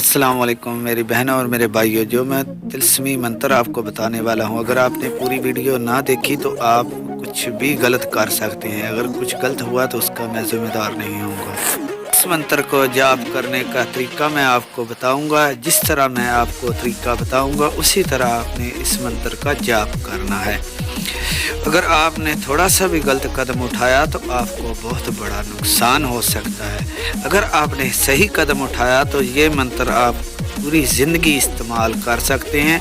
अस्सलाम वालेकुम मेरी बहनों और मेरे भाइयों। जो मैं तिलस्मी मंत्र आपको बताने वाला हूं, अगर आपने पूरी वीडियो ना देखी तो आप कुछ भी गलत कर सकते हैं। अगर कुछ गलत हुआ तो उसका मैं जिम्मेदार नहीं हूँगा। इस मंत्र को जाप करने का तरीका मैं आपको बताऊंगा। जिस तरह मैं आपको तरीका बताऊंगा उसी तरह आपने इस मंत्र का जाप करना है। अगर आपने थोड़ा सा भी गलत कदम उठाया तो आपको बहुत बड़ा नुकसान हो सकता है। अगर आपने सही कदम उठाया तो ये मंत्र आप पूरी ज़िंदगी इस्तेमाल कर सकते हैं।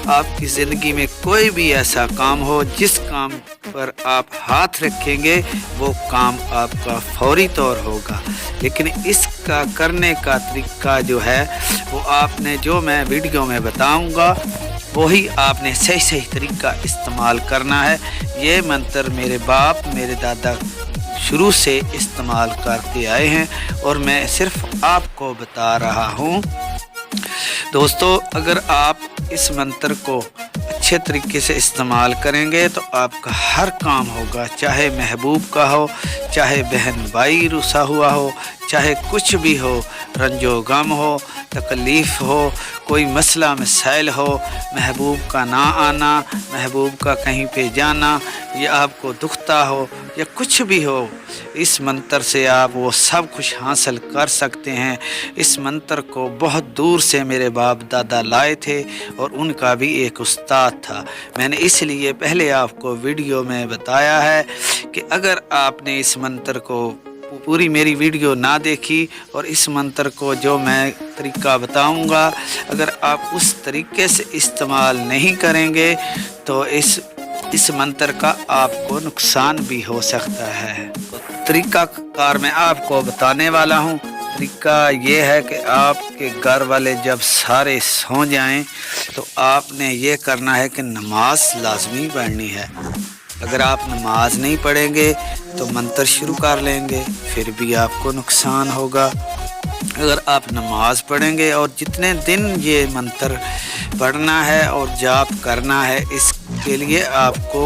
आपकी ज़िंदगी में कोई भी ऐसा काम हो, जिस काम पर आप हाथ रखेंगे वो काम आपका फौरी तौर होगा। लेकिन इसका करने का तरीका जो है वो आपने, जो मैं वीडियो में बताऊंगा, वही आपने सही सही तरीका इस्तेमाल करना है। ये मंत्र मेरे बाप मेरे दादा शुरू से इस्तेमाल करते आए हैं और मैं सिर्फ आपको बता रहा हूँ। दोस्तों, अगर आप इस मंत्र को अच्छे तरीके से इस्तेमाल करेंगे तो आपका हर काम होगा, चाहे महबूब का हो, चाहे बहन भाई रुसा हुआ हो, चाहे कुछ भी हो, रंजो गम हो, तकलीफ़ हो, कोई मसला मसाइल हो, महबूब का ना आना, महबूब का कहीं पे जाना, या आपको दुखता हो या कुछ भी हो, इस मंत्र से आप वो सब कुछ हासिल कर सकते हैं। इस मंत्र को बहुत दूर से मेरे बाप दादा लाए थे और उनका भी एक उस्ताद था। मैंने इसलिए पहले आपको वीडियो में बताया है कि अगर आपने इस मंत्र को पूरी मेरी वीडियो ना देखी और इस मंत्र को जो मैं तरीका बताऊंगा अगर आप उस तरीके से इस्तेमाल नहीं करेंगे तो इस मंत्र का आपको नुकसान भी हो सकता है। तो तरीका कार मैं आपको बताने वाला हूँ। तरीका ये है कि आपके घर वाले जब सारे सो जाएं तो आपने ये करना है कि नमाज लाजमी पढ़नी है। अगर आप नमाज नहीं पढ़ेंगे तो मंत्र शुरू कर लेंगे, फिर भी आपको नुकसान होगा। अगर आप नमाज पढ़ेंगे और जितने दिन ये मंत्र पढ़ना है और जाप करना है, इसके लिए आपको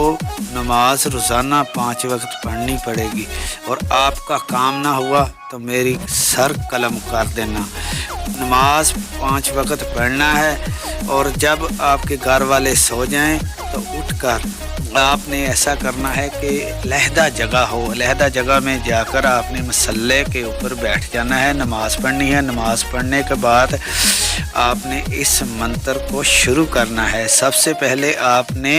नमाज रोज़ाना 5 वक्त पढ़नी पड़ेगी। और आपका काम ना हुआ तो मेरी सर कलम कर देना। नमाज 5 वक्त पढ़ना है और जब आपके घर वाले सो जाएं तो उठकर आपने ऐसा करना है कि लहदा जगह हो, लहदा जगह में जाकर आपने मसल्ले के ऊपर बैठ जाना है, नमाज़ पढ़नी है। नमाज़ पढ़ने के बाद आपने इस मंत्र को शुरू करना है। सबसे पहले आपने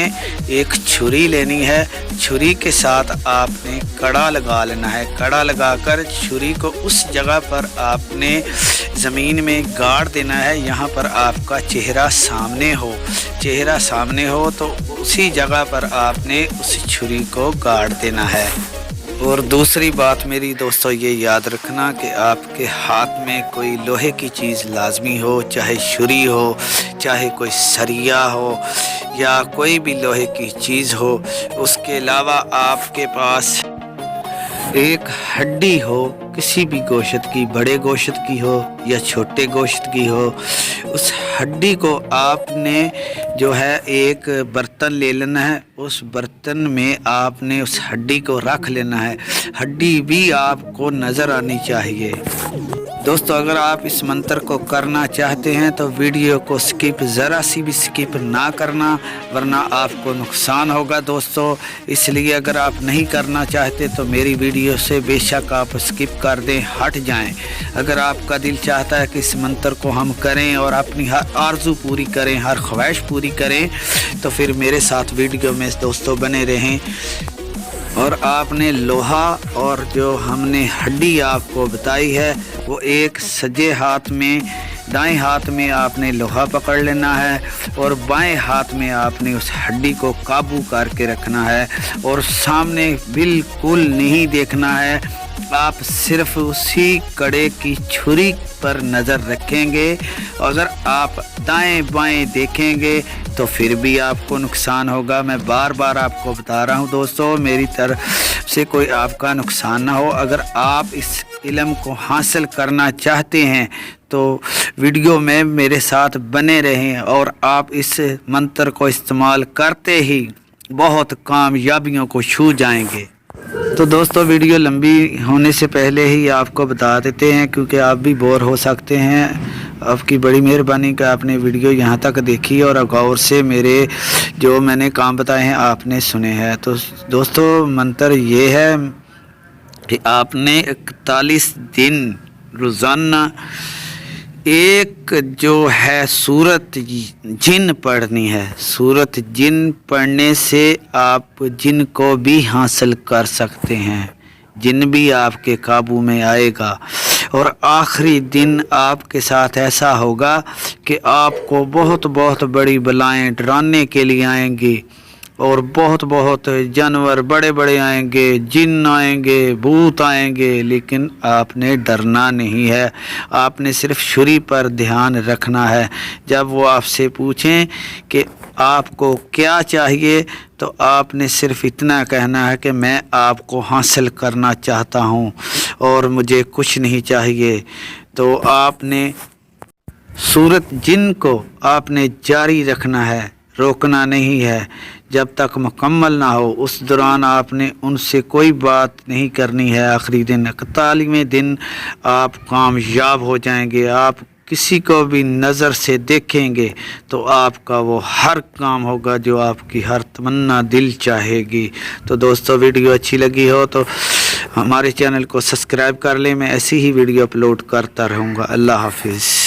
एक छुरी लेनी है, छुरी के साथ आपने कड़ा लगा लेना है। कड़ा लगाकर छुरी को उस जगह पर आपने ज़मीन में गाड़ देना है, यहाँ पर आपका चेहरा सामने हो। चेहरा सामने हो तो उसी जगह पर आपने उस छुरी को गाड़ देना है। और दूसरी बात मेरी दोस्तों ये याद रखना कि आपके हाथ में कोई लोहे की चीज़ लाजमी हो, चाहे छुरी हो, चाहे कोई सरिया हो या कोई भी लोहे की चीज़ हो। उसके अलावा आपके पास एक हड्डी हो, किसी भी गोश्त की, बड़े गोश्त की हो या छोटे गोश्त की हो, उस हड्डी को आपने जो है एक बर्तन ले लेना है। उस बर्तन में आपने उस हड्डी को रख लेना है। हड्डी भी आपको नज़र आनी चाहिए। दोस्तों, अगर आप इस मंत्र को करना चाहते हैं तो वीडियो को स्किप, ज़रा सी भी स्किप ना करना, वरना आपको नुकसान होगा दोस्तों। इसलिए अगर आप नहीं करना चाहते तो मेरी वीडियो से बेशक आप स्किप कर दें, हट जाएं। अगर आपका दिल चाहता है कि इस मंत्र को हम करें और अपनी हर आरज़ू पूरी करें, हर ख्वाहिश पूरी करें, तो फिर मेरे साथ वीडियो में दोस्तों बने रहें। और आपने लोहा और जो हमने हड्डी आपको बताई है वो एक सज्जे हाथ में, दाएं हाथ में आपने लोहा पकड़ लेना है और बाएं हाथ में आपने उस हड्डी को काबू करके रखना है और सामने बिल्कुल नहीं देखना है। आप सिर्फ उसी कड़े की छुरी पर नज़र रखेंगे। अगर आप दाएं बाएं देखेंगे तो फिर भी आपको नुकसान होगा। मैं बार बार आपको बता रहा हूं दोस्तों, मेरी तरफ से कोई आपका नुकसान ना हो। अगर आप इस इल्म को हासिल करना चाहते हैं तो वीडियो में मेरे साथ बने रहें और आप इस मंत्र को इस्तेमाल करते ही बहुत कामयाबियों को छू जाएंगे। तो दोस्तों, वीडियो लंबी होने से पहले ही आपको बता देते हैं, क्योंकि आप भी बोर हो सकते हैं आपकी बड़ी मेहरबानी कि आपने वीडियो यहाँ तक देखी और गौर से मेरे जो मैंने काम बताए हैं आपने सुने हैं। तो दोस्तों मंत्र ये है कि आपने 41 दिन रोज़ाना एक जो है सूरत जिन पढ़नी है। सूरत जिन पढ़ने से आप जिन को भी हासिल कर सकते हैं, जिन भी आपके काबू में आएगा। और आखिरी दिन आपके साथ ऐसा होगा कि आपको बहुत बहुत बड़ी बलाएं डराने के लिए आएंगी और बहुत बहुत जानवर बड़े बड़े आएंगे, जिन आएंगे, भूत आएंगे, लेकिन आपने डरना नहीं है। आपने सिर्फ छुरी पर ध्यान रखना है। जब वो आपसे पूछें कि आपको क्या चाहिए तो आपने सिर्फ इतना कहना है कि मैं आपको हासिल करना चाहता हूँ और मुझे कुछ नहीं चाहिए। तो आपने सूरत जिन को आपने जारी रखना है, रोकना नहीं है जब तक मुकम्मल ना हो। उस दौरान आपने उनसे कोई बात नहीं करनी है। आखिरी दिन 41वें दिन आप कामयाब हो जाएंगे। आप किसी को भी नज़र से देखेंगे तो आपका वो हर काम होगा जो आपकी हर तमन्ना दिल चाहेगी। तो दोस्तों वीडियो अच्छी लगी हो तो हमारे चैनल को सब्सक्राइब कर लें। मैं ऐसी ही वीडियो अपलोड करता रहूँगा। अल्लाह हाफिज़।